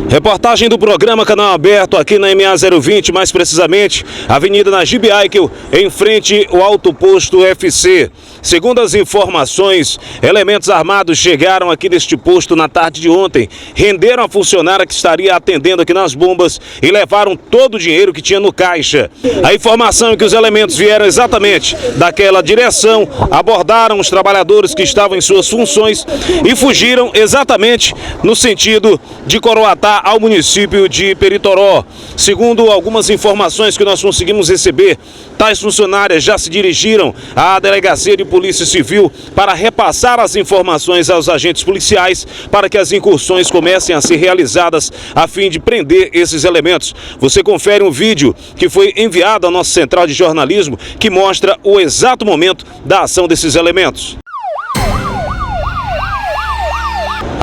Reportagem do programa Canal Aberto aqui na MA 020, mais precisamente, Avenida Najib Aikel, em frente ao Alto Posto UFC. Segundo as informações, elementos armados chegaram aqui neste posto na tarde de ontem, renderam a funcionária que estaria atendendo aqui nas bombas e levaram todo o dinheiro que tinha no caixa. A informação é que os elementos vieram exatamente daquela direção, abordaram os trabalhadores que estavam em suas funções e fugiram exatamente no sentido de Coroatá ao município de Peritoró. Segundo algumas informações que nós conseguimos receber, tais funcionárias já se dirigiram à delegacia de Polícia Civil para repassar as informações aos agentes policiais para que as incursões comecem a ser realizadas a fim de prender esses elementos. Você confere um vídeo que foi enviado à nossa central de jornalismo que mostra o exato momento da ação desses elementos.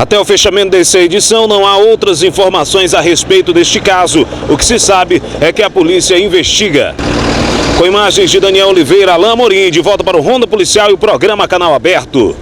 Até o fechamento dessa edição, não há outras informações a respeito deste caso. O que se sabe é que a polícia investiga. Com imagens de Daniel Oliveira, Alain Amorim, de volta para o Ronda Policial e o programa Canal Aberto.